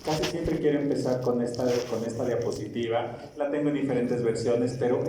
Casi siempre quiero empezar con esta diapositiva, la tengo en diferentes versiones, pero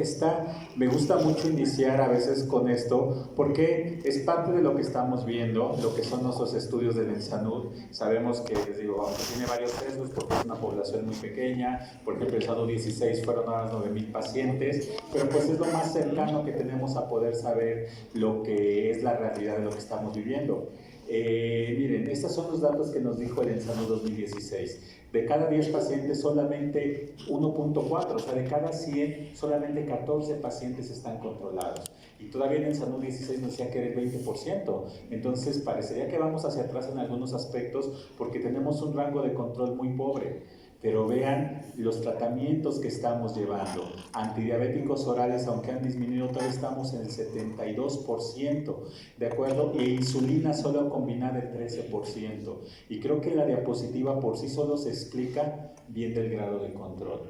me gusta mucho iniciar a veces con esto porque es parte de lo que estamos viendo, lo que son nuestros estudios del ENSANUD. Sabemos que, les digo, aunque tiene varios sesgos porque es una población muy pequeña, por ejemplo el SANUD 16 fueron ahora 9,000 pacientes, pero pues es lo más cercano que tenemos a poder saber lo que es la realidad de lo que estamos viviendo. Miren, estos son los datos que nos dijo el ENSANUD 2016. De cada 10 pacientes, solamente 1.4, o sea, de cada 100, solamente 14 pacientes están controlados. Y todavía en el ENSANUD 16 nos decía que era el 20%. Entonces, parecería que vamos hacia atrás en algunos aspectos porque tenemos un rango de control muy pobre. Pero vean los tratamientos que estamos llevando. Antidiabéticos orales, aunque han disminuido, todavía estamos en el 72%, ¿de acuerdo? E insulina solo combinada el 13%. Y creo que la diapositiva por sí solo se explica bien del grado de control.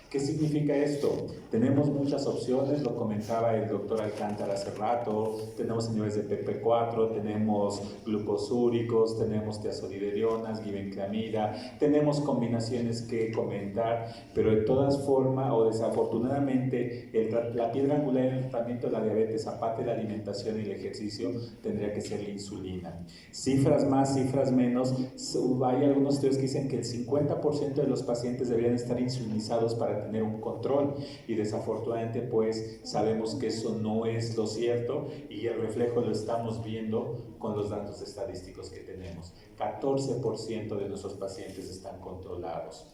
¿Qué significa esto? Tenemos muchas opciones, lo comentaba el doctor Alcántara hace rato, tenemos niveles de PP4, tenemos glucosúricos, tenemos tiazolidinedionas, glibenclamida, tenemos combinaciones que comentar, pero de todas formas, o desafortunadamente, la piedra angular en el tratamiento de la diabetes, aparte de la alimentación y el ejercicio, tendría que ser la insulina. Cifras más, cifras menos, hay algunos estudios que dicen que el 50% de los pacientes deberían estar insulinizados para tener un control, y desafortunadamente pues sabemos que eso no es lo cierto, y el reflejo lo estamos viendo con los datos estadísticos que tenemos. 14% de nuestros pacientes están controlados.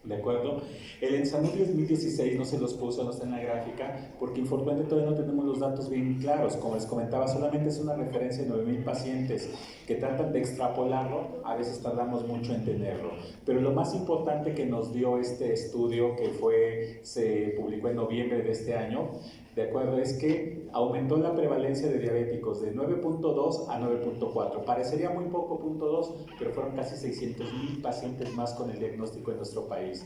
¿De acuerdo? El ENSANUD 2016 no se los puso, no está en la gráfica, porque infortunadamente todavía no tenemos los datos bien claros. Como les comentaba, solamente es una referencia de 9,000 pacientes que tratan de extrapolarlo, a veces tardamos mucho en tenerlo. Pero lo más importante que nos dio este estudio, que se publicó en noviembre de este año, ¿de acuerdo? Es que aumentó la prevalencia de diabéticos de 9.2 a 9.4. Parecería muy poco, 0.2, pero fueron casi 600,000 pacientes más con el diagnóstico en nuestro país.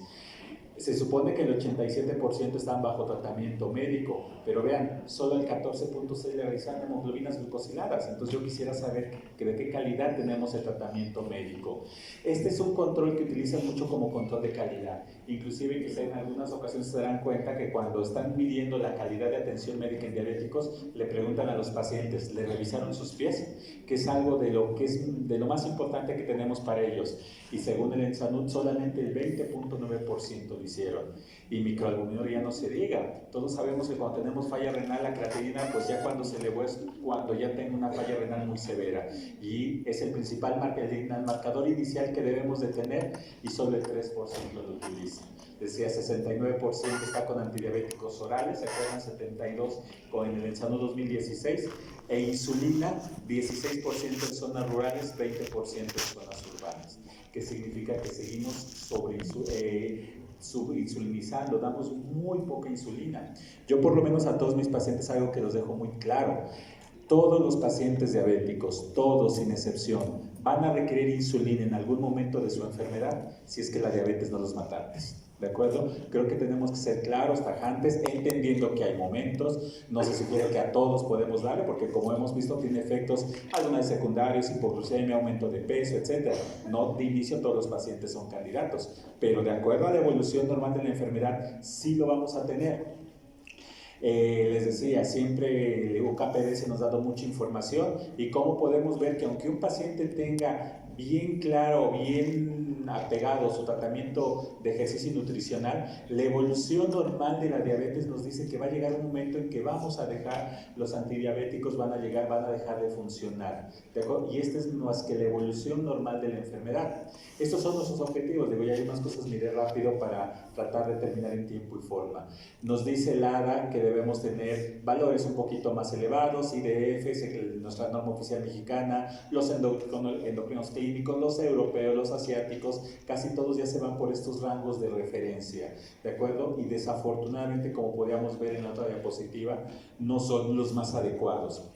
Se supone que el 87% están bajo tratamiento médico, pero vean, solo el 14.6 le realizan hemoglobinas glucosiladas. Entonces yo quisiera saber de qué calidad tenemos el tratamiento médico. Este es un control que utilizan mucho como control de calidad. Inclusive que en algunas ocasiones se darán cuenta que cuando están midiendo la calidad de atención médica en diabéticos, le preguntan a los pacientes, ¿le revisaron sus pies? Que es algo de lo más importante que tenemos para ellos. Y según el ENSANUD, solamente el 20.9% lo hicieron. Y microalbuminuria no se diga. Todos sabemos que cuando tenemos falla renal, la creatinina, pues ya cuando se elevó es cuando ya tengo una falla renal muy severa. Y es el principal marcador inicial que debemos de tener, y solo el 3% lo utiliza. Decía, 69% está con antidiabéticos orales, se acuerdan, 72% con el ENSANUD 2016, e insulina, 16% en zonas rurales, 20% en zonas urbanas. Que significa que seguimos subinsulinizando, damos muy poca insulina. Yo por lo menos a todos mis pacientes algo que los dejo muy claro: todos los pacientes diabéticos, todos sin excepción, van a requerir insulina en algún momento de su enfermedad si es que la diabetes no los mata antes. ¿De acuerdo? Creo que tenemos que ser claros, tajantes, entendiendo que hay momentos, no se sugiere que a todos podemos darle, porque como hemos visto tiene efectos algunos secundarios, hipoglucemia, aumento de peso, etc. No de inicio todos los pacientes son candidatos, pero de acuerdo a la evolución normal de la enfermedad sí lo vamos a tener. Les decía, siempre el UKPDS nos ha dado mucha información, y cómo podemos ver que aunque un paciente tenga bien claro, bien apegado su tratamiento de ejercicio nutricional, la evolución normal de la diabetes nos dice que va a llegar un momento en que vamos a dejar, los antidiabéticos van a dejar de funcionar, ¿de acuerdo? Y esta es más que la evolución normal de la enfermedad. Estos son nuestros objetivos. Digo, ya hay unas cosas, miré rápido para tratar de terminar en tiempo y forma. Nos dice el ADA que debemos tener valores un poquito más elevados, IDF, nuestra norma oficial mexicana, los endocrinos clínicos, los europeos, los asiáticos, casi todos ya se van por estos rangos de referencia, ¿de acuerdo? Y desafortunadamente, como podíamos ver en la otra diapositiva, no son los más adecuados.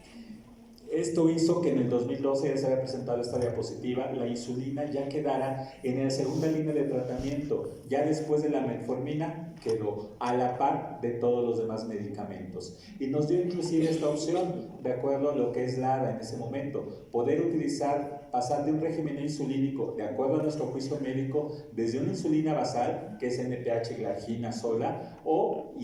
Esto hizo que en el 2012 ya se había presentado esta diapositiva, la insulina ya quedara en la segunda línea de tratamiento, ya después de la metformina quedó a la par de todos los demás medicamentos, y nos dio inclusive esta opción, de acuerdo a lo que es la ADA en ese momento, poder utilizar pasar de un régimen insulínico, de acuerdo a nuestro juicio médico, desde una insulina basal, que es NPH glargina sola, o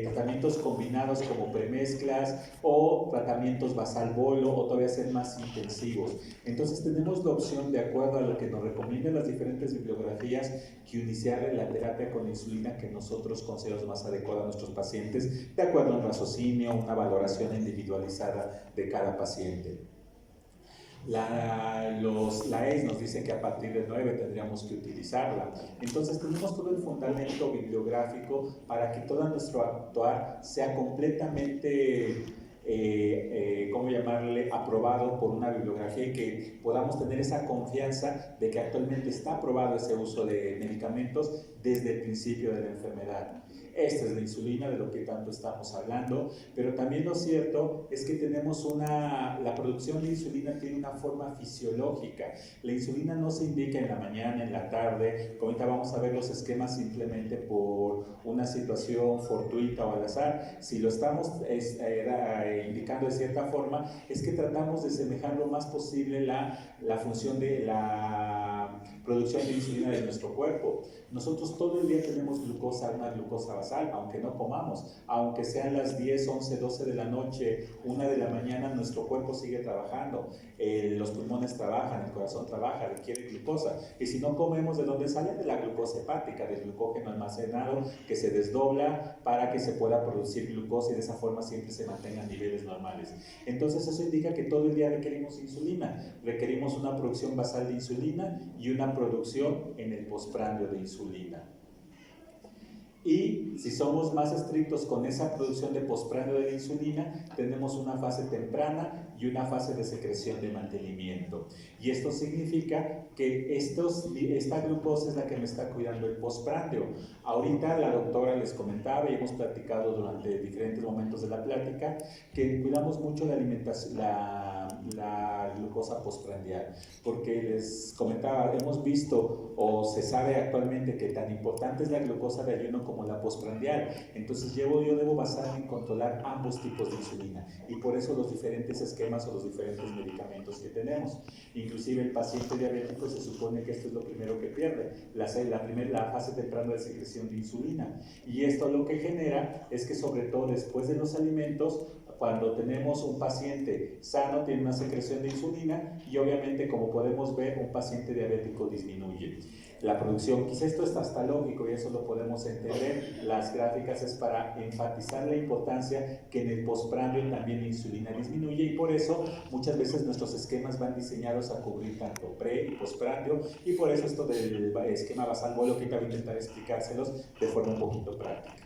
tratamientos combinados como premezclas, o tratamientos basal bolo, o todavía ser más intensivos. Entonces tenemos la opción, de acuerdo a lo que nos recomiendan las diferentes bibliografías, que iniciar la terapia con insulina que nosotros consideramos más adecuada a nuestros pacientes, de acuerdo a un raciocinio, una valoración individualizada de cada paciente. La ES nos dice que a partir de 9 tendríamos que utilizarla. Entonces tenemos todo el fundamento bibliográfico para que todo nuestro actuar sea completamente ¿cómo llamarle?, aprobado por una bibliografía y que podamos tener esa confianza de que actualmente está aprobado ese uso de medicamentos desde el principio de la enfermedad. Esta es la insulina de lo que tanto estamos hablando, pero también lo cierto es que tenemos la producción de insulina tiene una forma fisiológica. La insulina no se indica en la mañana, en la tarde, como ahorita vamos a ver los esquemas simplemente por una situación fortuita o al azar. Si lo estamos indicando de cierta forma, es que tratamos de semejar lo más posible la función de la producción de insulina de nuestro cuerpo. Nosotros todo el día tenemos glucosa, una glucosa basal, aunque no comamos, aunque sean las 10, 11, 12 de la noche, 1 de la mañana, nuestro cuerpo sigue trabajando, los pulmones trabajan, el corazón trabaja, requiere glucosa, y si no comemos, ¿de dónde sale? De la glucosa hepática, del glucógeno almacenado que se desdobla para que se pueda producir glucosa y de esa forma siempre se mantengan niveles normales. Entonces eso indica que todo el día requerimos insulina, requerimos una producción basal de insulina y una producción en el postprandio de insulina. Y si somos más estrictos con esa producción de postprandio de la insulina, tenemos una fase temprana y una fase de secreción de mantenimiento. Y esto significa que esta glucosa es la que me está cuidando el postprandio. Ahorita la doctora les comentaba y hemos platicado durante diferentes momentos de la plática que cuidamos mucho la alimentación, la glucosa postprandial, porque les comentaba, hemos visto o se sabe actualmente que tan importante es la glucosa de ayuno como la postprandial. Entonces yo debo basarme en controlar ambos tipos de insulina y por eso los diferentes esquemas o los diferentes medicamentos que tenemos. Inclusive el paciente diabético se supone que esto es lo primero que pierde, la fase temprana de secreción de insulina, y esto lo que genera es que sobre todo después de los alimentos, cuando tenemos un paciente sano tiene una secreción de insulina y obviamente, como podemos ver, un paciente diabético disminuye la producción. Quizá esto está hasta lógico y eso lo podemos entender. Las gráficas es para enfatizar la importancia que en el postprandio también la insulina disminuye y por eso muchas veces nuestros esquemas van diseñados a cubrir tanto pre y postprandio y por eso esto del esquema basal bolo que voy a intentar explicárselos de forma un poquito práctica.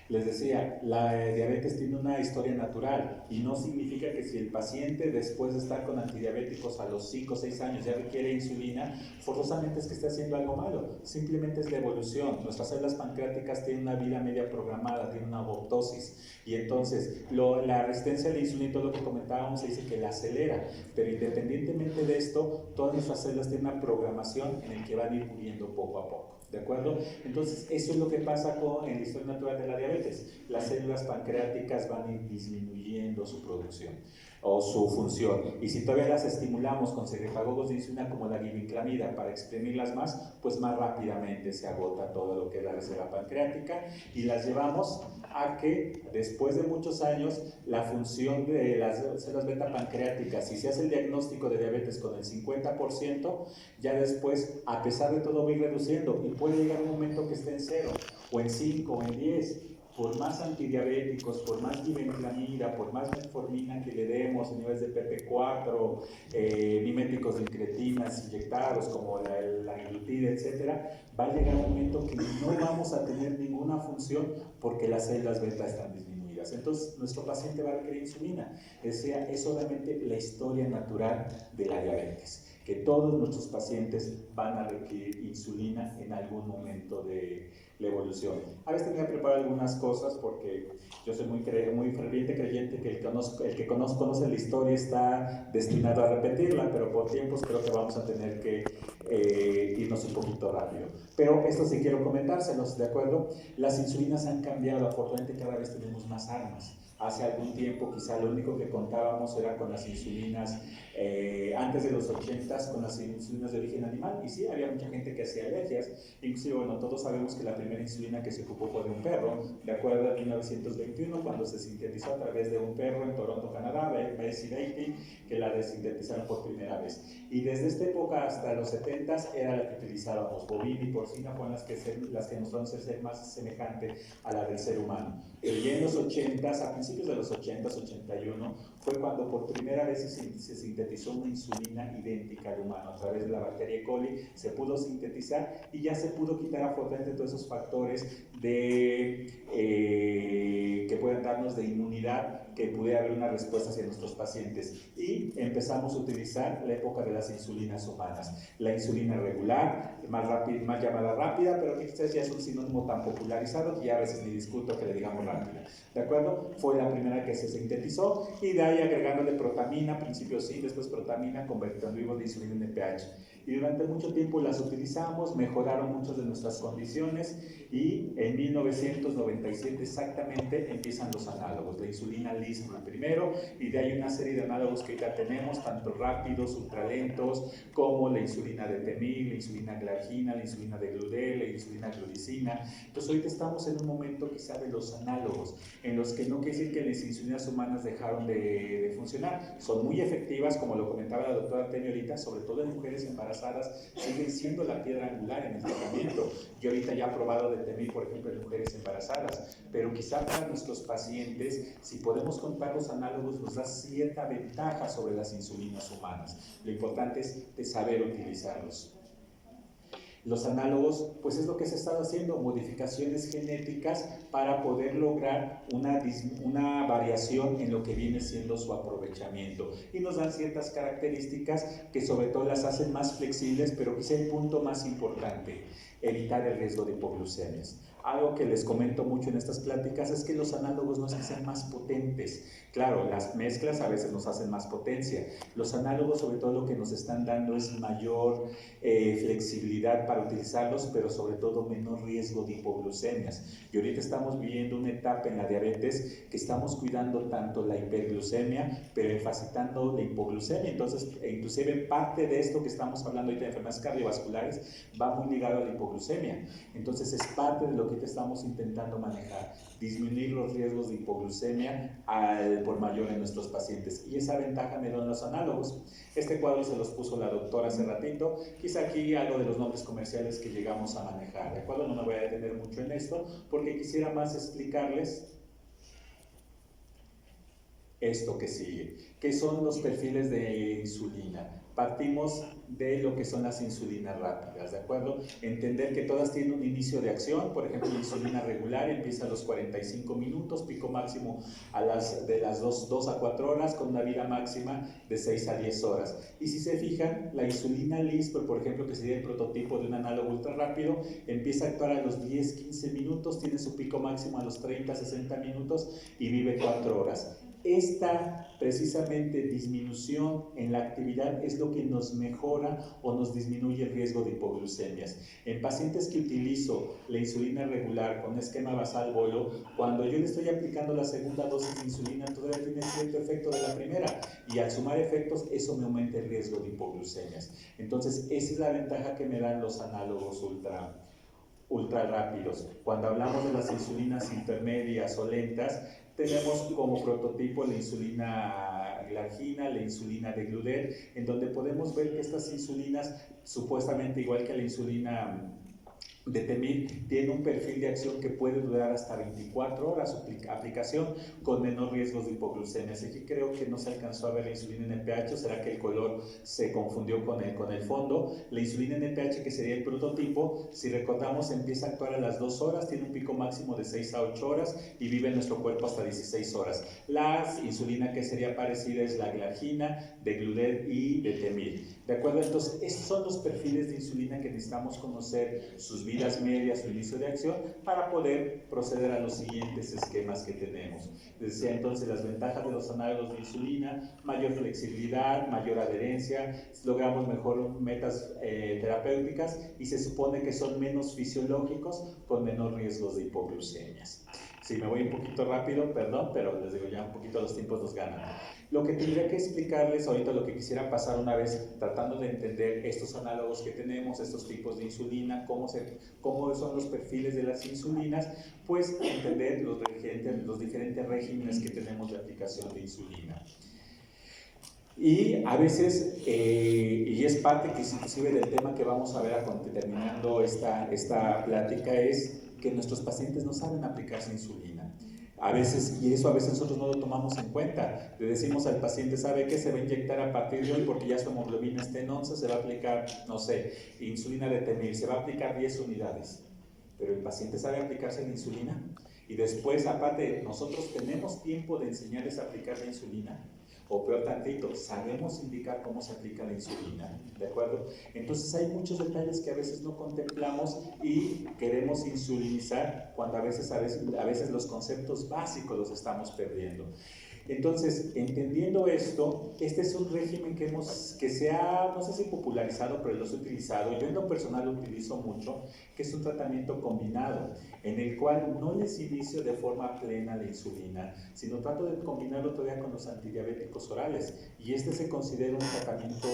Les decía, la diabetes tiene una historia natural y no significa que si el paciente después de estar con antidiabéticos a los 5 o 6 años ya requiere insulina, forzosamente es que esté haciendo algo malo, simplemente es la evolución. Nuestras células pancreáticas tienen una vida media programada, tienen una apoptosis y entonces la resistencia a la insulina, todo lo que comentábamos, se dice que la acelera, pero independientemente de esto, todas nuestras células tienen una programación en la que van a ir muriendo poco a poco. ¿De acuerdo? Entonces, eso es lo que pasa en la historia natural de la diabetes. Las células pancreáticas van a ir disminuyendo su producción o su función. Y si todavía las estimulamos con secretagogos de insulina como la glibenclamida para exprimirlas más, pues más rápidamente se agota todo lo que es la reserva pancreática y las llevamos a que después de muchos años la función de las células beta pancreáticas, si se hace el diagnóstico de diabetes con el 50%, ya después, a pesar de todo, va a ir reduciendo y puede llegar un momento que esté en 0 o en 5 o en 10. Por más antidiabéticos, por más glibenclamida, por más metformina que le demos, niveles de PP4, miméticos de incretinas inyectados como la glutida, etc., va a llegar un momento que no vamos a tener ninguna función porque las células beta están disminuidas. Entonces, nuestro paciente va a requerir insulina. Es solamente la historia natural de la diabetes, que todos nuestros pacientes van a requerir insulina en algún momento de la evolución. A veces tenía que preparar algunas cosas porque yo soy muy ferviente creyente que el que conoce la historia está destinado a repetirla, pero por tiempos creo que vamos a tener que irnos un poquito rápido. Pero esto sí quiero comentárselos, ¿de acuerdo? Las insulinas han cambiado, afortunadamente cada vez tenemos más armas. Hace algún tiempo quizá lo único que contábamos era con las insulinas antes de los 80 con las insulinas de origen animal, y sí, había mucha gente que hacía alergias, inclusive, bueno, todos sabemos que la primera insulina que se ocupó fue de un perro, de acuerdo a 1921, cuando se sintetizó a través de un perro en Toronto, Canadá, Bessie Beatty, que la desintetizaron por primera vez. Y desde esta época hasta los 70 era la que utilizábamos, bovina y porcina fueron las que mostraron ser más semejante a la del ser humano. Pero ya en los 80s, a principios de los 80s, 81, fue cuando por primera vez se sintetizó una insulina idéntica al humano. A través de la bacteria E. coli se pudo sintetizar y ya se pudo quitar afortunadamente todos esos factores que puedan darnos de inmunidad, que pudiera haber una respuesta hacia nuestros pacientes. Y empezamos a utilizar la época de las insulinas humanas. La insulina regular, más llamada rápida, pero que quizás ya es un sinónimo tan popularizado que ya a veces ni discuto que le digamos rápida. ¿De acuerdo? Fue la primera que se sintetizó y de ahí agregándole protamina, principio sí, después protamina, convirtiendo de insulina en NPH. Y durante mucho tiempo las utilizamos, mejoraron muchas de nuestras condiciones y en 1997 exactamente empiezan los análogos, la insulina Lispro primero y de ahí una serie de análogos que ya tenemos, tanto rápidos, ultralentos, como la insulina de Temil, la insulina Glargina, la insulina de Gludel, la insulina Gluricina. Entonces ahorita estamos en un momento quizá de los análogos, en los que no quiere decir que las insulinas humanas dejaron de funcionar, son muy efectivas, como lo comentaba la doctora Temi ahorita, sobre todo en mujeres embarazadas, siguen siendo la piedra angular en el tratamiento. Yo ahorita ya he probado de Temil, por ejemplo, en mujeres embarazadas, pero quizá para nuestros pacientes, si podemos contar los análogos, nos da cierta ventaja sobre las insulinas humanas. Lo importante es de saber utilizarlos. Los análogos, pues es lo que se ha estado haciendo, modificaciones genéticas para poder lograr una variación en lo que viene siendo su aprovechamiento. Y nos dan ciertas características que sobre todo las hacen más flexibles, pero quizá el punto más importante, evitar el riesgo de hipoglucemias. Algo que les comento mucho en estas pláticas es que los análogos no es que sean más potentes. Claro, las mezclas a veces nos hacen más potencia. Los análogos, sobre todo, lo que nos están dando es mayor flexibilidad para utilizarlos, pero sobre todo menor riesgo de hipoglucemias. Y ahorita estamos viviendo una etapa en la diabetes que estamos cuidando tanto la hiperglucemia, pero enfacitando la hipoglucemia. Entonces, inclusive parte de esto que estamos hablando ahorita de enfermedades cardiovasculares va muy ligado a la hipoglucemia. Entonces, es parte de lo que estamos intentando manejar, disminuir los riesgos de hipoglucemia por mayor en nuestros pacientes. Y esa ventaja me dan los análogos. Este cuadro se los puso la doctora hace ratito. Quizá aquí algo de los nombres comerciales que llegamos a manejar. ¿De acuerdo? No me voy a detener mucho en esto porque quisiera más explicarles esto que sigue, que son los perfiles de insulina. Partimos de lo que son las insulinas rápidas, ¿de acuerdo? Entender que todas tienen un inicio de acción, por ejemplo, la insulina regular empieza a los 45 minutos, pico máximo de las 2 a 4 horas, con una vida máxima de 6 a 10 horas. Y si se fijan, la insulina Lispro, por ejemplo, que sería el prototipo de un análogo ultra rápido, empieza a actuar a los 10-15 minutos, tiene su pico máximo a los 30-60 minutos y vive 4 horas. Esta precisamente disminución en la actividad es lo que nos mejora o nos disminuye el riesgo de hipoglucemias. En pacientes que utilizo la insulina regular con esquema basal bolo, cuando yo le estoy aplicando la segunda dosis de insulina todavía tiene cierto efecto de la primera y al sumar efectos eso me aumenta el riesgo de hipoglucemias. Entonces esa es la ventaja que me dan los análogos ultra rápidos. Cuando hablamos de las insulinas intermedias o lentas, tenemos como prototipo la insulina Glargina, la insulina de Gludel, en donde podemos ver que estas insulinas, supuestamente igual que la insulina de Temil, tiene un perfil de acción que puede durar hasta 24 horas su aplicación con menor riesgos de hipoglucemia. Así que creo que no se alcanzó a ver la insulina NPH, será que el color se confundió con el fondo. La insulina NPH, que sería el prototipo, si recordamos, empieza a actuar a las 2 horas, tiene un pico máximo de 6 a 8 horas y vive en nuestro cuerpo hasta 16 horas. La insulina que sería parecida es la Glargina, de Gludel y de Temil. ¿De acuerdo? Entonces, estos son los perfiles de insulina que necesitamos conocer, sus vidas medias, su inicio de acción, para poder proceder a los siguientes esquemas que tenemos. Les decía entonces las ventajas de los análogos de insulina: mayor flexibilidad, mayor adherencia, logramos mejor metas terapéuticas y se supone que son menos fisiológicos con menor riesgos de hipoglucemias. Si me voy un poquito rápido, perdón, pero les digo ya un poquito los tiempos nos ganan. Lo que tendría que explicarles ahorita, lo que quisiera pasar una vez tratando de entender estos análogos que tenemos, estos tipos de insulina, cómo son los perfiles de las insulinas, pues entender los diferentes regímenes que tenemos de aplicación de insulina. Y a veces, y es parte que inclusive del tema que vamos a ver terminando esta plática, es que nuestros pacientes no saben aplicarse insulina. A veces, y eso a veces nosotros no lo tomamos en cuenta. Le decimos al paciente, ¿sabe qué? Se va a inyectar a partir de hoy porque ya su hemoglobina está en 11, se va a aplicar, no sé, insulina de Temir, se va a aplicar 10 unidades. Pero el paciente sabe aplicarse la insulina. Y después, aparte, nosotros tenemos tiempo de enseñarles a aplicar la insulina. O peor tantito, sabemos indicar cómo se aplica la insulina, ¿de acuerdo? Entonces hay muchos detalles que a veces no contemplamos y queremos insulinizar cuando a veces los conceptos básicos los estamos perdiendo. Entonces, entendiendo esto, este es un régimen que se ha, no sé si popularizado, pero lo he utilizado. Yo en lo personal lo utilizo mucho, que es un tratamiento combinado, en el cual no les inicio de forma plena la insulina, sino trato de combinarlo todavía con los antidiabéticos orales. Y este se considera un tratamiento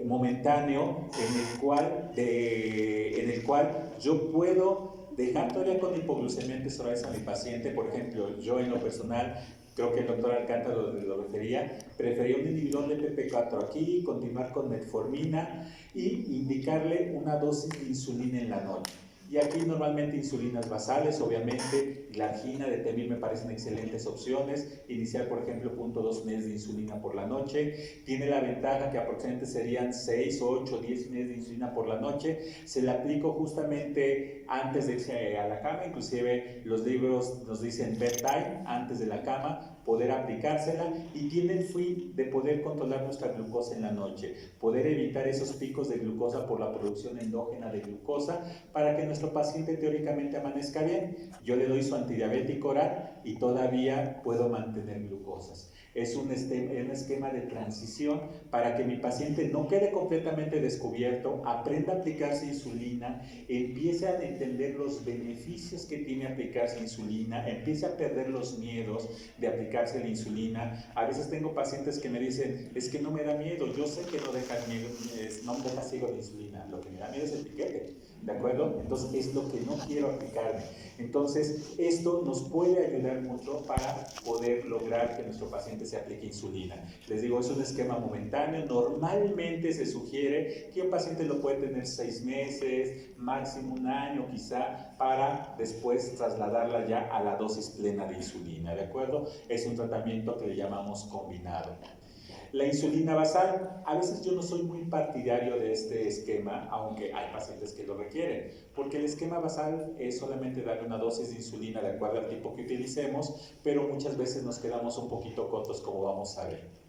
momentáneo en el cual yo puedo dejar todavía con hipoglucemia orales a mi paciente. Por ejemplo, yo en lo personal, creo que el doctor Alcántara lo refería, prefería un inhibidor de PP4 aquí, continuar con metformina y indicarle una dosis de insulina en la noche. Y aquí normalmente insulinas basales, obviamente, glargina, de Temir me parecen excelentes opciones. Iniciar, por ejemplo, 0.2 meses de insulina por la noche. Tiene la ventaja que aproximadamente serían 6, 8, 10 meses de insulina por la noche. Se la aplico justamente antes de irse a la cama, inclusive los libros nos dicen bedtime, antes de la cama, poder aplicársela, y tiene el fin de poder controlar nuestra glucosa en la noche, poder evitar esos picos de glucosa por la producción endógena de glucosa, para que nuestro paciente teóricamente amanezca bien. Yo le doy su antidiabético oral y todavía puedo mantener glucosas. Es un esquema de transición para que mi paciente no quede completamente descubierto, aprenda a aplicarse insulina, empiece a entender los beneficios que tiene aplicarse insulina, empiece a perder los miedos de aplicarse la insulina. A veces tengo pacientes que me dicen, es que no me da miedo, yo sé que no me deja ciego la insulina, lo que me da miedo es el piquete, ¿de acuerdo? Entonces es lo que no quiero aplicarme. Entonces esto nos puede ayudar mucho para poder lograr que nuestro paciente se aplique insulina. Les digo, es un esquema momentáneo. Normalmente se sugiere que un paciente lo puede tener 6 meses, máximo 1 año quizá, para después trasladarla ya a la dosis plena de insulina, ¿de acuerdo? Es un tratamiento que le llamamos combinado. La insulina basal, a veces yo no soy muy partidario de este esquema, aunque hay pacientes que lo requieren, porque el esquema basal es solamente darle una dosis de insulina de acuerdo al tipo que utilicemos, pero muchas veces nos quedamos un poquito cortos, como vamos a ver.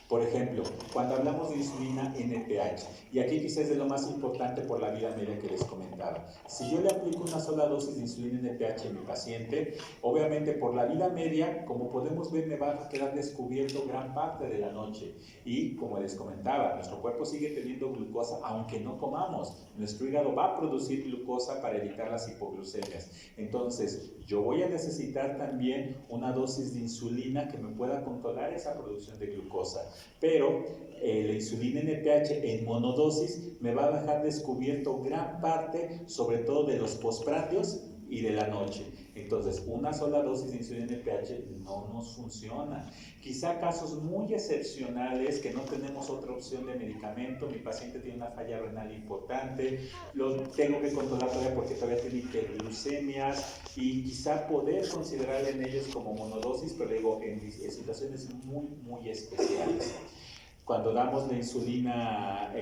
Por ejemplo, cuando hablamos de insulina NPH, y aquí quizás es de lo más importante por la vida media que les comentaba, si yo le aplico una sola dosis de insulina NPH a mi paciente, obviamente por la vida media, como podemos ver, me va a quedar descubierto gran parte de la noche, y como les comentaba, nuestro cuerpo sigue teniendo glucosa aunque no comamos. Nuestro hígado va a producir glucosa para evitar las hipoglucemias. Entonces, yo voy a necesitar también una dosis de insulina que me pueda controlar esa producción de glucosa. Pero la insulina NPH en monodosis me va a dejar descubierto gran parte, sobre todo de los postprandios y de la noche. Entonces, una sola dosis de insulina NPH no nos funciona. Quizá casos muy excepcionales que no tenemos otra opción de medicamento, mi paciente tiene una falla renal importante, lo tengo que controlar todavía porque todavía tiene hiperglucemias, y quizá poder considerar en ellos como monodosis, pero digo, en situaciones muy, muy especiales. Cuando damos la insulina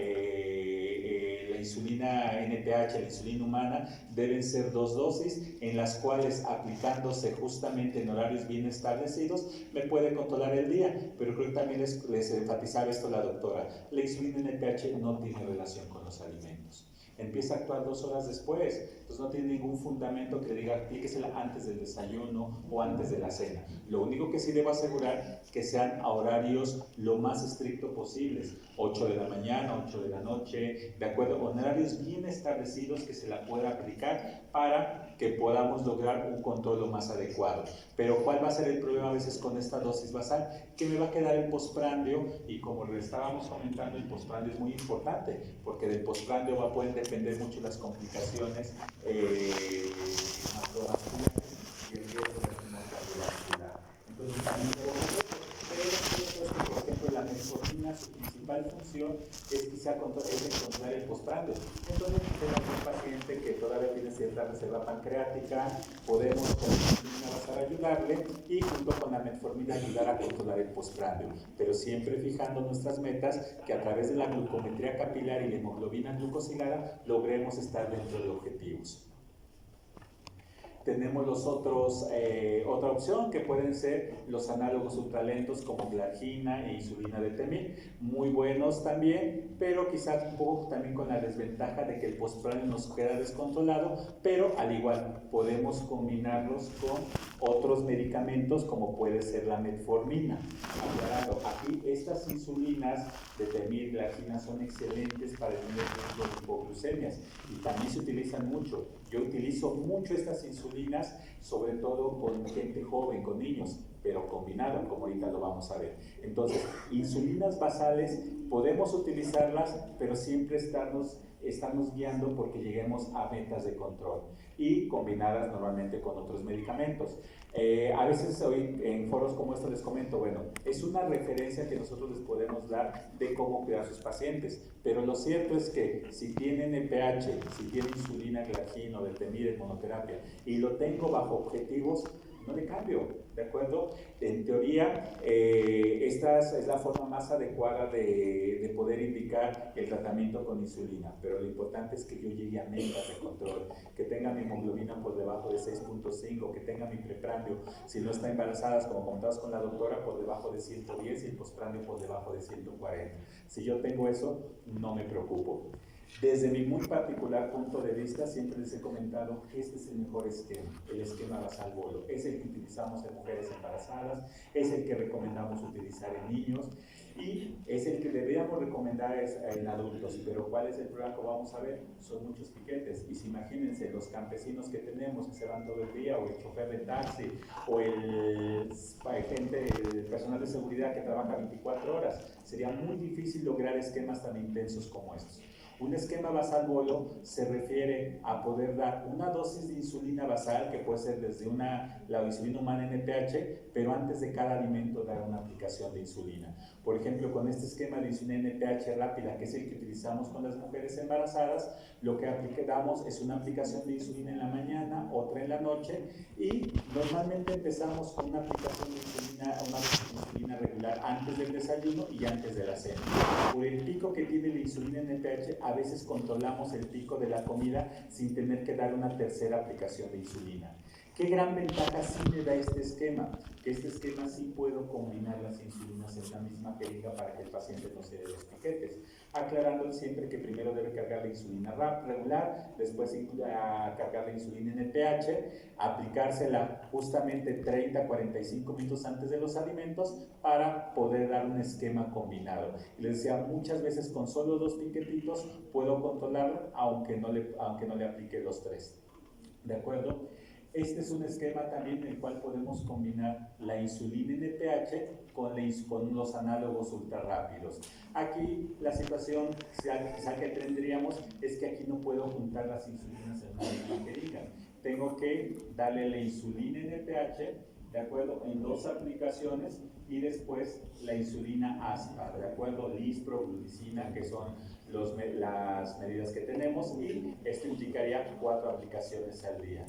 NPH, la insulina humana, deben ser 2 dosis, en las cuales aplicándose justamente en horarios bien establecidos, me puede controlar el día. Pero creo que también les enfatizaba esto la doctora, la insulina NPH no tiene relación con los alimentos. empieza a actuar 2 horas después. Entonces no tiene ningún fundamento que diga aplíquesela antes del desayuno o antes de la cena. Lo único que sí debo asegurar que sean a horarios lo más estrictos posibles, 8 de la mañana, 8 de la noche, de acuerdo, con horarios bien establecidos que se la pueda aplicar para que podamos lograr un control lo más adecuado. Pero ¿cuál va a ser el problema a veces con esta dosis basal? Que me va a quedar el postprandio, y como lo estábamos comentando, el postprandio es muy importante, porque del postprandio pueden depender mucho las complicaciones cardiovasculares y el riesgo de tumor cardiovascular. Entonces también por ejemplo, la metformina, su principal función es quizá encontrar el postprandio. Entonces, si tenemos un paciente que todavía tiene cierta reserva pancreática, podemos con la metformina basal ayudarle y junto con la metformina ayudar a controlar el postprandio, pero siempre fijando nuestras metas que a través de la glucometría capilar y la hemoglobina glucosilada logremos estar dentro de objetivos. Tenemos otra opción que pueden ser los análogos ultralentos como glargina e insulina de Temil, muy buenos también, pero quizás un poco también con la desventaja de que el postprandio nos queda descontrolado, pero al igual podemos combinarlos con otros medicamentos como puede ser la metformina. Aclarando, aquí estas insulinas de Temil, glargina son excelentes para el nivel de hipoglucemias y también se utilizan mucho. Yo utilizo mucho estas insulinas, sobre todo con gente joven, con niños, pero combinado, como ahorita lo vamos a ver. Entonces, insulinas basales podemos utilizarlas, pero siempre estamos guiando porque lleguemos a metas de control y combinadas normalmente con otros medicamentos. A veces hoy en foros como estos les comento, bueno, es una referencia que nosotros les podemos dar de cómo cuidar a sus pacientes, pero lo cierto es que si tienen EPH, si tienen insulina, glargina o de Temil en monoterapia y lo tengo bajo objetivos, no le cambio, ¿de acuerdo? En teoría, esta es la forma más adecuada de poder indicar el tratamiento con insulina, pero lo importante es que yo llegue a metas de control, que tenga mi hemoglobina por debajo de 6.5, que tenga mi preprandio, si no está embarazada, como comentamos con la doctora, por debajo de 110 y el postprandio por debajo de 140. Si yo tengo eso, no me preocupo. Desde mi muy particular punto de vista, siempre les he comentado que este es el mejor esquema, el esquema basal bolo. Es el que utilizamos en mujeres embarazadas, es el que recomendamos utilizar en niños y es el que deberíamos recomendar en adultos. Pero ¿cuál es el problema que vamos a ver? Son muchos piquetes. Y si imagínense los campesinos que tenemos que se van todo el día, o el chofer de taxi, o el personal de seguridad que trabaja 24 horas, sería muy difícil lograr esquemas tan intensos como estos. Un esquema basal bolo se refiere a poder dar una dosis de insulina basal, que puede ser desde la insulina humana NPH, pero antes de cada alimento dar una aplicación de insulina. Por ejemplo, con este esquema de insulina NPH rápida, que es el que utilizamos con las mujeres embarazadas, lo que damos es una aplicación de insulina en la mañana, otra en la noche, y normalmente empezamos con una aplicación de insulina regular antes del desayuno y antes de la cena. Por el pico que tiene la insulina NPH, a veces controlamos el pico de la comida sin tener que dar una tercera aplicación de insulina. ¿Qué gran ventaja sí me da este esquema? Que este esquema sí puedo combinar las insulinas en la misma jeringa para que el paciente no se dé los piquetes. Aclarando siempre que primero debe cargar la insulina regular, después cargar la insulina NPH, aplicársela justamente 30-45 minutos antes de los alimentos para poder dar un esquema combinado. Y les decía, muchas veces con solo 2 piquetitos puedo controlarlo, aunque no le aplique los 3. ¿De acuerdo? Este es un esquema también en el cual podemos combinar la insulina NPH con los análogos ultra rápidos. Aquí la situación quizá que tendríamos es que aquí no puedo juntar las insulinas en una misma jeringa. Tengo que darle la insulina NPH, ¿de acuerdo?, en 2 aplicaciones y después la insulina ASPA, ¿de acuerdo?, lispro, gluticina, que son las medidas que tenemos, y esto implicaría 4 aplicaciones al día.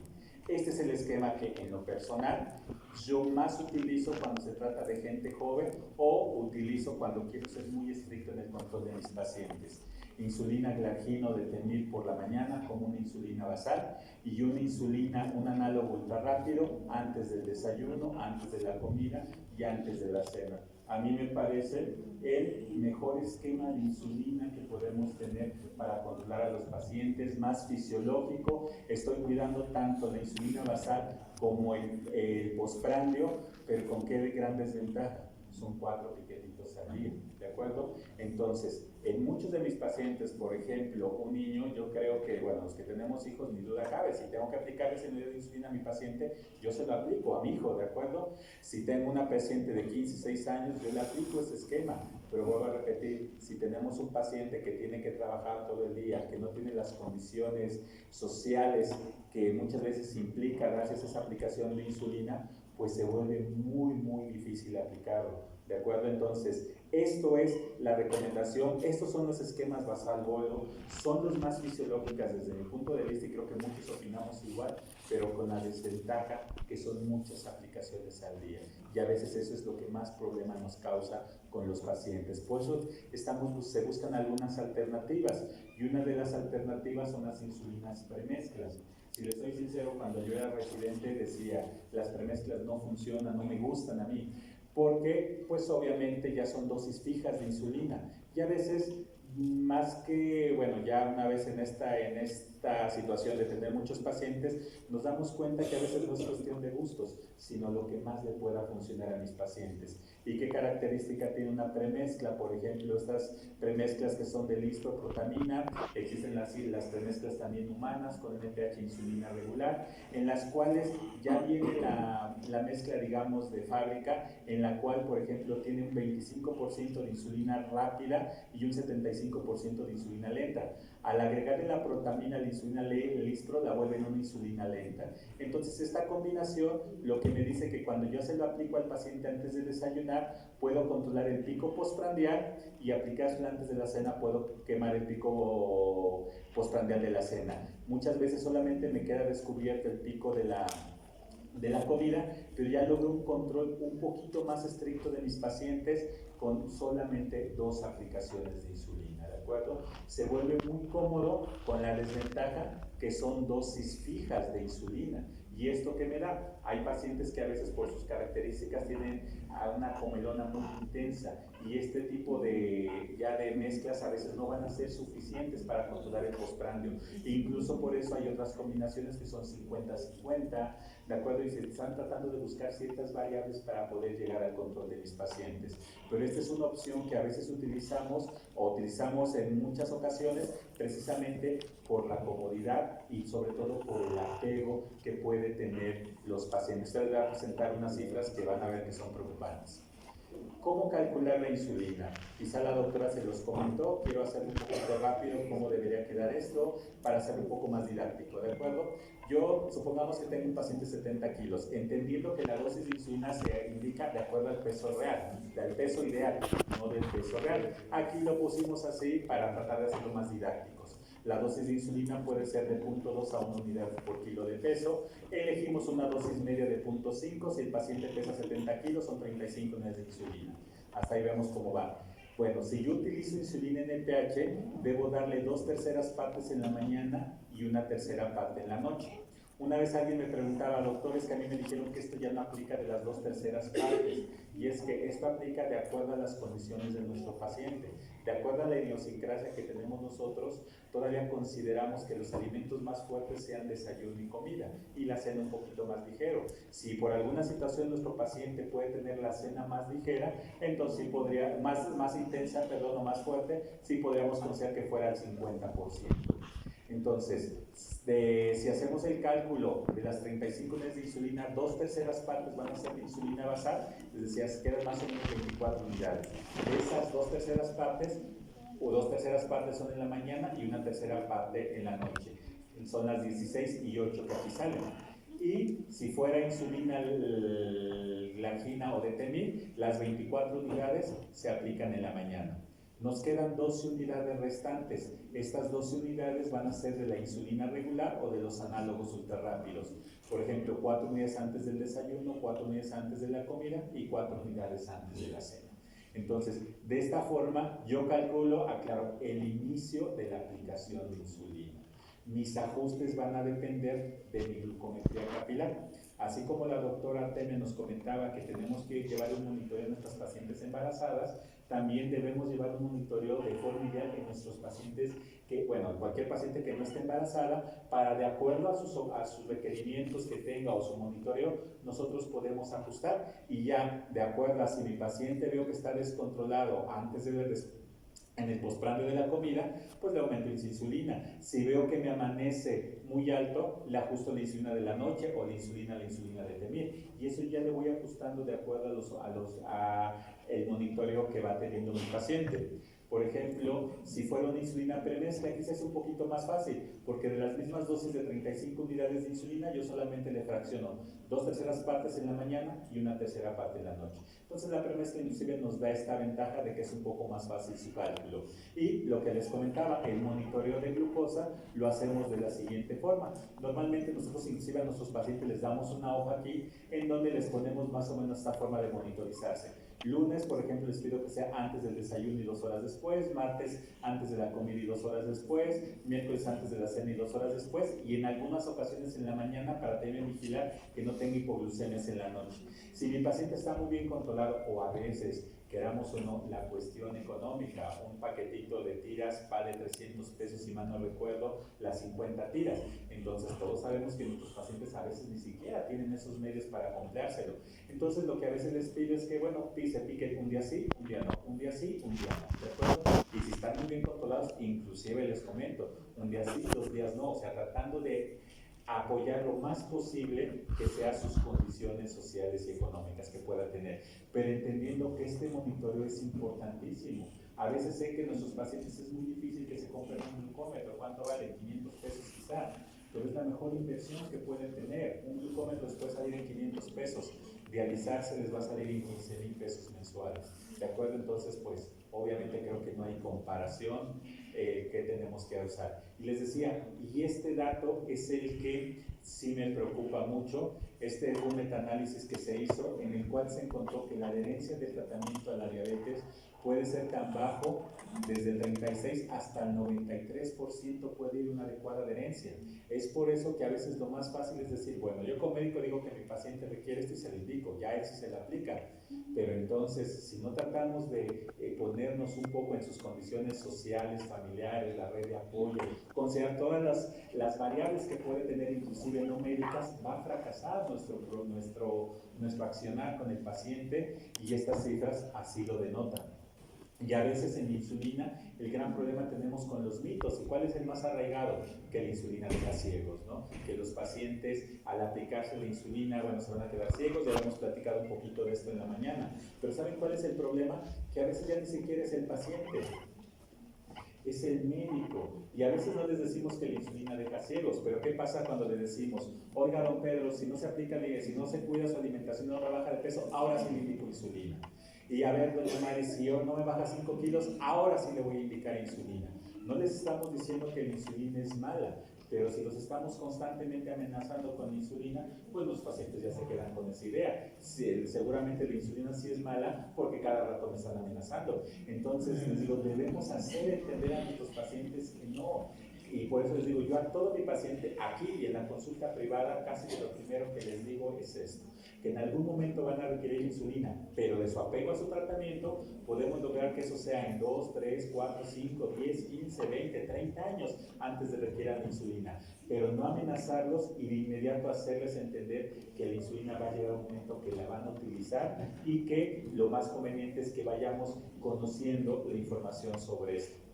Este es el esquema que en lo personal yo más utilizo cuando se trata de gente joven o utilizo cuando quiero ser muy estricto en el control de mis pacientes. Insulina glargina de Temil por la mañana como una insulina basal y un análogo ultra rápido antes del desayuno, antes de la comida y antes de la cena. a mí me parece el mejor esquema de insulina que podemos tener para controlar a los pacientes, más fisiológico. Estoy cuidando tanto la insulina basal como el postprandio, pero ¿con qué gran desventaja? Son 4 piquetitos al día, ¿de acuerdo? Entonces, en muchos de mis pacientes, por ejemplo, un niño, yo creo que, bueno, los que tenemos hijos, ni duda cabe, si tengo que aplicar ese medio de insulina a mi paciente, yo se lo aplico a mi hijo, ¿de acuerdo? Si tengo una paciente de 15, 6 años, yo le aplico ese esquema, pero vuelvo a repetir, si tenemos un paciente que tiene que trabajar todo el día, que no tiene las condiciones sociales que muchas veces implica gracias a esa aplicación de insulina, pues se vuelve muy, muy difícil aplicarlo, ¿de acuerdo? Entonces, esto es la recomendación, estos son los esquemas basal-bolo, son los más fisiológicos desde mi punto de vista y creo que muchos opinamos igual, pero con la desventaja que son muchas aplicaciones al día y a veces eso es lo que más problema nos causa con los pacientes. Por eso se buscan algunas alternativas y una de las alternativas son las insulinas premezclas. Si les soy sincero, cuando yo era residente decía, las premezclas no funcionan, no me gustan a mí, porque pues obviamente ya son dosis fijas de insulina y a veces más que, bueno, ya una vez en esta situación de tener muchos pacientes, nos damos cuenta que a veces no es cuestión de gustos, sino lo que más le pueda funcionar a mis pacientes. ¿Y qué característica tiene una premezcla? Por ejemplo, estas premezclas que son de listoprotamina, existen las premezclas también humanas con NPH insulina regular, en las cuales ya viene la mezcla, digamos, de fábrica, en la cual, por ejemplo, tiene un 25% de insulina rápida y un 75% de insulina lenta. Al agregarle la protamina a la insulina listro, la vuelven una insulina lenta. Entonces, esta combinación lo que me dice que cuando yo se lo aplico al paciente antes de desayunar, puedo controlar el pico postprandial y aplicárselo antes de la cena, puedo quemar el pico postprandial de la cena. Muchas veces solamente me queda descubierto el pico de la comida, pero ya logro un control un poquito más estricto de mis pacientes con solamente 2 aplicaciones de insulina, ¿de acuerdo? Se vuelve muy cómodo con la desventaja que son dosis fijas de insulina. ¿Y esto qué me da? Hay pacientes que a veces por sus características tienen una comelona muy intensa y este tipo de mezclas a veces no van a ser suficientes para controlar el postprandio. E incluso por eso hay otras combinaciones que son 50-50, ¿de acuerdo? Y se están tratando de buscar ciertas variables para poder llegar al control de mis pacientes. Pero esta es una opción que a veces utilizamos en muchas ocasiones precisamente por la comodidad y sobre todo por el apego que puede tener los pacientes. Ustedes les voy a presentar unas cifras que van a ver que son preocupantes. ¿Cómo calcular la insulina? Quizá la doctora se los comentó, quiero hacerlo un poco rápido cómo debería quedar esto para hacerlo un poco más didáctico, ¿de acuerdo? Yo, supongamos que tengo un paciente de 70 kilos, entendiendo que la dosis de insulina se indica de acuerdo al peso real, del peso ideal, no del peso real. Aquí lo pusimos así para tratar de hacerlo más didácticos. La dosis de insulina puede ser de 0.2 a 1 unidad por kilo de peso. Elegimos una dosis media de 0.5. Si el paciente pesa 70 kilos, son 35 unidades de insulina. Hasta ahí vemos cómo va. Bueno, si yo utilizo insulina NPH, debo darle 2/3 partes en la mañana y 1/3 parte en la noche. Una vez alguien me preguntaba, doctor, es que a mí me dijeron que esto ya no aplica de las 2/3 partes, y es que esto aplica de acuerdo a las condiciones de nuestro paciente. De acuerdo a la idiosincrasia que tenemos nosotros, todavía consideramos que los alimentos más fuertes sean desayuno y comida, y la cena un poquito más ligero. Si por alguna situación nuestro paciente puede tener la cena más ligera, entonces sí podría, más intensa, perdón, o más fuerte, sí podríamos considerar que fuera el 50%. Entonces, si hacemos el cálculo de las 35 unidades de insulina, 2/3 partes van a ser de insulina basal, es decir, se quedan más o menos 24 unidades. De esas 2/3 partes, o 2/3 partes son en la mañana y 1/3 parte en la noche. Son las 16 y 8 que aquí salen. Y si fuera insulina glargina o detemil, las 24 unidades se aplican en la mañana. Nos quedan 12 unidades restantes. Estas 12 unidades van a ser de la insulina regular o de los análogos ultrarrápidos. Por ejemplo, 4 unidades antes del desayuno, 4 unidades antes de la comida y 4 unidades antes de la cena. Entonces, de esta forma, yo calculo, aclaro, el inicio de la aplicación de insulina. Mis ajustes van a depender de mi glucometría capilar. Así como la doctora Artemia nos comentaba que tenemos que llevar un monitoreo a nuestras pacientes embarazadas, también debemos llevar un monitoreo de forma ideal en nuestros pacientes cualquier paciente que no esté embarazada, para de acuerdo a sus requerimientos que tenga o su monitoreo, nosotros podemos ajustar y ya de acuerdo a si mi paciente veo que está descontrolado antes de ver en el postprandio de la comida, pues le aumento la insulina. Si veo que me amanece muy alto, le ajusto la insulina de la noche o la insulina de temir. Y eso ya le voy ajustando de acuerdo a el monitoreo que va teniendo mi paciente. Por ejemplo, si fuera una insulina premezcla, quizás es un poquito más fácil, porque de las mismas dosis de 35 unidades de insulina, yo solamente le fracciono 2/3 partes en la mañana y 1/3 parte en la noche. Entonces la premezcla inclusive nos da esta ventaja de que es un poco más fácil su cálculo. Y lo que les comentaba, el monitoreo de glucosa lo hacemos de la siguiente forma. Normalmente nosotros inclusive a nuestros pacientes les damos una hoja aquí en donde les ponemos más o menos esta forma de monitorizarse. Lunes, por ejemplo, les pido que sea antes del desayuno y 2 horas después, martes antes de la comida y 2 horas después, miércoles antes de la cena y 2 horas después, y en algunas ocasiones en la mañana para también vigilar que no tenga hipoglucemias en la noche. Si mi paciente está muy bien controlado, o a veces, queramos o no, la cuestión económica, un paquetito de tiras vale 300 pesos, si mal no recuerdo, las 50 tiras. Entonces todos sabemos que nuestros pacientes a veces ni siquiera tienen esos medios para comprárselo. Entonces lo que a veces les pido es que, bueno, se piquen un día sí, un día no, un día sí, un día no, ¿de acuerdo? Y si están muy bien controlados, inclusive les comento, un día sí, 2 días no, o sea, tratando de apoyar lo más posible que sea sus condiciones sociales y económicas que pueda tener, pero entendiendo que este monitoreo es importantísimo. A veces sé que en nuestros pacientes es muy difícil que se compren un glucómetro. ¿Cuánto vale? 500 pesos quizá, pero es la mejor inversión que pueden tener. Un glucómetro les puede salir en 500 pesos, dializarse les va a salir en 15,000 pesos mensuales. ¿De acuerdo? Entonces, pues, obviamente creo que no hay comparación que tenemos que usar. Y les decía, y este dato es el que sí me preocupa mucho. Este es un metaanálisis que se hizo en el cual se encontró que la adherencia del tratamiento a la diabetes puede ser tan bajo, desde el 36 hasta el 93% puede ir una adecuada adherencia. Es por eso que a veces lo más fácil es decir, bueno, yo como médico digo que mi paciente requiere esto y se lo indico, ya él sí se le aplica. Pero entonces, si no tratamos de ponernos un poco en sus condiciones sociales, familiares, la red de apoyo, considerar todas las variables que puede tener, inclusive no médicas, va a fracasar nuestro accionar con el paciente, y estas cifras así lo denotan. Y a veces en la insulina el gran problema tenemos con los mitos. ¿Y cuál es el más arraigado? Que la insulina deja ciegos, ¿no? Que los pacientes al aplicarse la insulina, bueno, se van a quedar ciegos. Ya hemos platicado un poquito de esto en la mañana. Pero ¿saben cuál es el problema? Que a veces ya ni siquiera es el paciente, es el médico. Y a veces no les decimos que la insulina deja ciegos, pero ¿qué pasa cuando le decimos, oiga, don Pedro, si no se aplica, si no se cuida su alimentación, no baja de peso, ahora sí le indico insulina? Y a ver, doña Mari, si yo no me baja 5 kilos, ahora sí le voy a indicar insulina. No les estamos diciendo que la insulina es mala, pero si los estamos constantemente amenazando con insulina, pues los pacientes ya se quedan con esa idea. Seguramente la insulina sí es mala porque cada rato me están amenazando. Entonces les digo, debemos hacer entender a nuestros pacientes que no. Y por eso les digo, yo a todo mi paciente aquí y en la consulta privada, casi lo primero que les digo es esto, que en algún momento van a requerir insulina, pero de su apego a su tratamiento podemos lograr que eso sea en 2, 3, 4, 5, 10, 15, 20, 30 años antes de requieran insulina, pero no amenazarlos y de inmediato hacerles entender que la insulina va a llegar a un momento que la van a utilizar y que lo más conveniente es que vayamos conociendo la información sobre esto.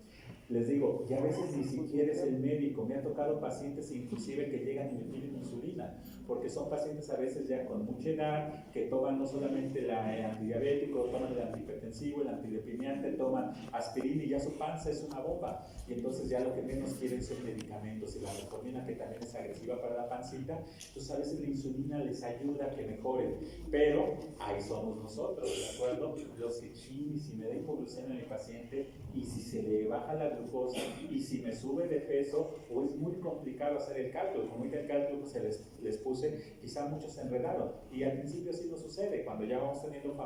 Les digo, ya a veces ni siquiera es el médico. Me han tocado pacientes inclusive que llegan y me piden insulina, porque son pacientes a veces ya con mucha edad, que toman no solamente el antidiabético, toman el antihipertensivo, el antideprimiante, toman aspirina y ya su panza es una bomba. Y entonces ya lo que menos quieren son medicamentos, y la metformina, que también es agresiva para la pancita. Entonces a veces la insulina les ayuda a que mejoren, pero ahí somos nosotros, ¿de acuerdo? Los que y si me da hipoglucemia a mi paciente, y si se le baja la glucosa, y si me sube de peso, o es muy complicado hacer el cálculo. Como el cálculo que les puse, quizá muchos se enredaron, y al principio sí nos sucede. Cuando ya vamos teniendo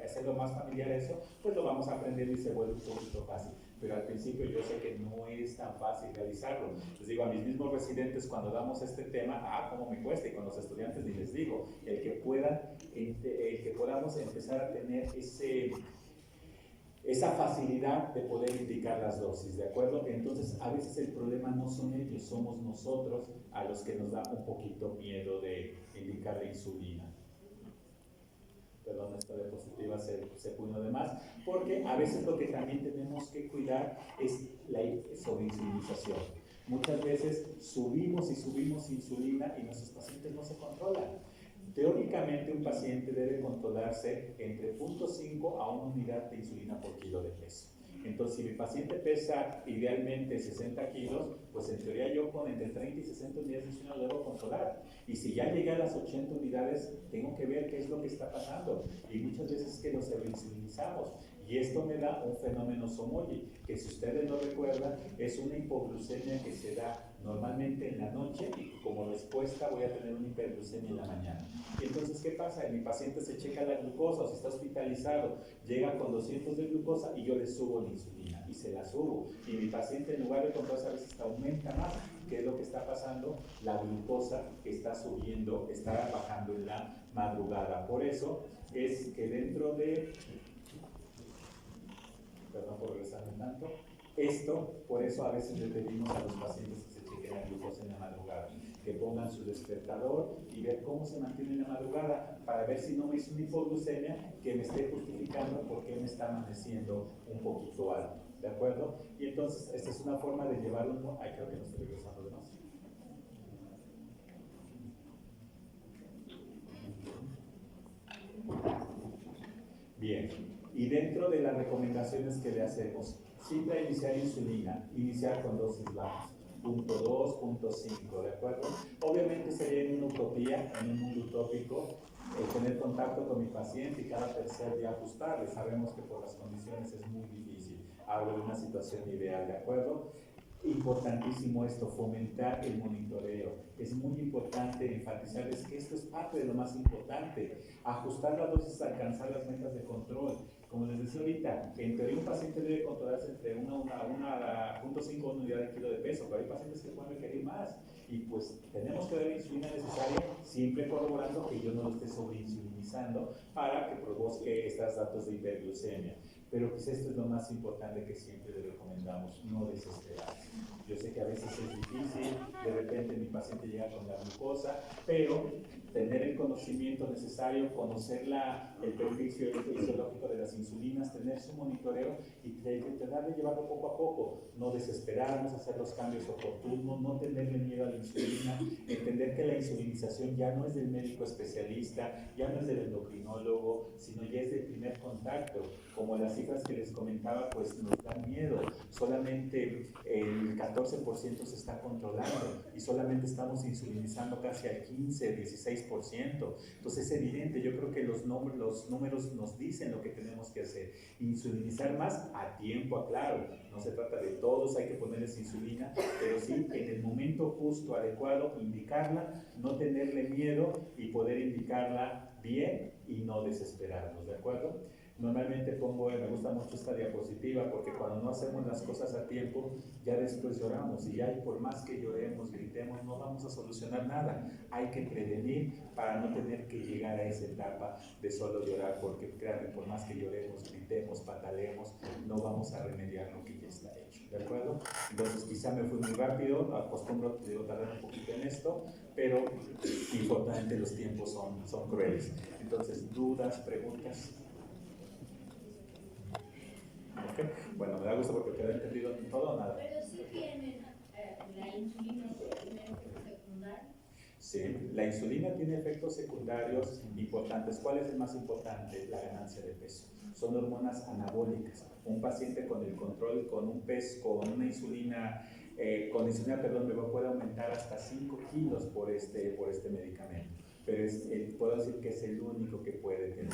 hacerlo más familiar eso, pues lo vamos aprendiendo y se vuelve un poquito fácil. pero al principio yo sé que no es tan fácil realizarlo. Les digo a mis mismos residentes cuando damos este tema, cómo me cuesta, y con los estudiantes ni les digo, el que podamos empezar a tener esa facilidad de poder indicar las dosis, ¿de acuerdo? Entonces, a veces el problema no son ellos, somos nosotros a los que nos da un poquito miedo de indicar la insulina. Perdón, esta diapositiva se puso de más, porque a veces lo que también tenemos que cuidar es la sobreinsulinización. Muchas veces subimos y subimos insulina y nuestros pacientes no se controlan. Teóricamente un paciente debe controlarse entre 0.5 a 1 unidad de insulina por kilo de peso. Entonces, si mi paciente pesa idealmente 60 kilos, pues en teoría yo con entre 30 y 60 unidades de insulina lo debo controlar. Y si ya llegué a las 80 unidades, tengo que ver qué es lo que está pasando. Y muchas veces que lo sobreinsulinizamos. Y esto me da un fenómeno SOMOGI, que si ustedes lo recuerdan, es una hipoglucemia que se da normalmente en la noche y como respuesta voy a tener una hiperglucemia en la mañana. Y entonces, ¿qué pasa? Mi paciente se checa la glucosa o si está hospitalizado, llega con 200 de glucosa y yo le subo la insulina y se la subo. Y mi paciente en lugar de controlarse a veces aumenta más. ¿Qué es lo que está pasando? La glucosa está subiendo, está bajando en la madrugada. Por eso es que dentro de... Perdón por regresarme tanto. Por eso a veces le pedimos a los pacientes que se chequen la glucosa en la madrugada, que pongan su despertador y ver cómo se mantiene en la madrugada para ver si no me hizo una hipoglucemia que me esté justificando por qué me está amaneciendo un poquito alto, ¿de acuerdo? Y entonces esta es una forma de llevarlo. Creo que no estoy regresando de más. Bien, y dentro de las recomendaciones que le hacemos, siempre iniciar insulina, iniciar con dosis bajas, 0.2, 0.5, ¿de acuerdo? Obviamente sería en una utopía, en un mundo utópico, tener contacto con mi paciente y cada tercer día ajustarle. Sabemos que por las condiciones es muy difícil. Hablo de una situación ideal, ¿de acuerdo? Importantísimo esto, fomentar el monitoreo. Es muy importante enfatizarles que esto es parte de lo más importante. Ajustar las dosis, alcanzar las metas de control. Como les decía ahorita, en teoría un paciente debe controlarse entre 1.5 unidad de kilo de peso, pero hay pacientes que pueden requerir más. Y pues tenemos que dar la insulina necesaria, siempre corroborando que yo no lo esté sobreinsulinizando para que provoque estos datos de hiperglucemia. Pero pues esto es lo más importante que siempre le recomendamos, no desesperarse. Yo sé que a veces es difícil, de repente mi paciente llega con la glucosa, pero tener el conocimiento necesario, conocer el perfil fisiológico de las insulinas, tener su monitoreo y tratar de llevarlo poco a poco, no desesperarnos, hacer los cambios oportunos, no tenerle miedo a la insulina, entender que la insulinización ya no es del médico especialista, ya no es del endocrinólogo, sino ya es del primer contacto. Como las cifras que les comentaba, pues nos dan miedo. Solamente el 14% se está controlando y solamente estamos insulinizando casi al 15, 16%. Entonces es evidente, yo creo que los números nos dicen lo que tenemos que hacer. Insulinizar más a tiempo, aclaro. No se trata de todos, hay que ponerles insulina, pero sí en el momento justo, adecuado, indicarla, no tenerle miedo y poder indicarla bien y no desesperarnos, ¿de acuerdo? Normalmente me gusta mucho esta diapositiva porque cuando no hacemos las cosas a tiempo, ya después lloramos y ya por más que lloremos, gritemos, no vamos a solucionar nada. Hay que prevenir para no tener que llegar a esa etapa de solo llorar, porque créanme, por más que lloremos, gritemos, pataleemos, no vamos a remediar lo que ya está hecho, ¿de acuerdo? Entonces quizá me fui muy rápido, acostumbro tardar un poquito en esto, pero importante los tiempos son crueles. Entonces, dudas, preguntas. Okay. Bueno, me da gusto porque queda entendido todo o nada. Pero sí tienen la insulina tiene efectos secundarios. Sí, la insulina tiene efectos secundarios importantes. ¿Cuál es el más importante? La ganancia de peso. Son hormonas anabólicas. Un paciente con el control, con un peso, con insulina, me puede aumentar hasta 5 kilos por este medicamento. Pero puedo decir que es el único que puede tener.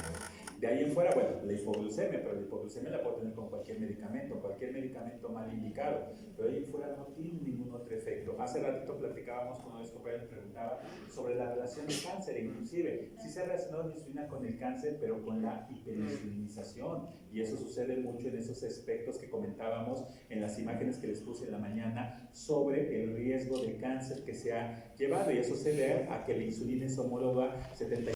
De ahí en fuera, bueno, la hipoglucemia, pero la hipoglucemia la puedo tener con cualquier medicamento mal indicado, pero de ahí en fuera no tiene ningún otro efecto. Hace ratito platicábamos con una compañera que preguntaba sobre sobre la relación de cáncer, inclusive sí se ha relacionado la insulina con el cáncer, pero con la hiperinsulinización, y eso sucede mucho en esos aspectos que comentábamos en las imágenes que les puse en la mañana sobre el riesgo de cáncer que se ha llevado, y eso se debe a que la insulina es homóloga 70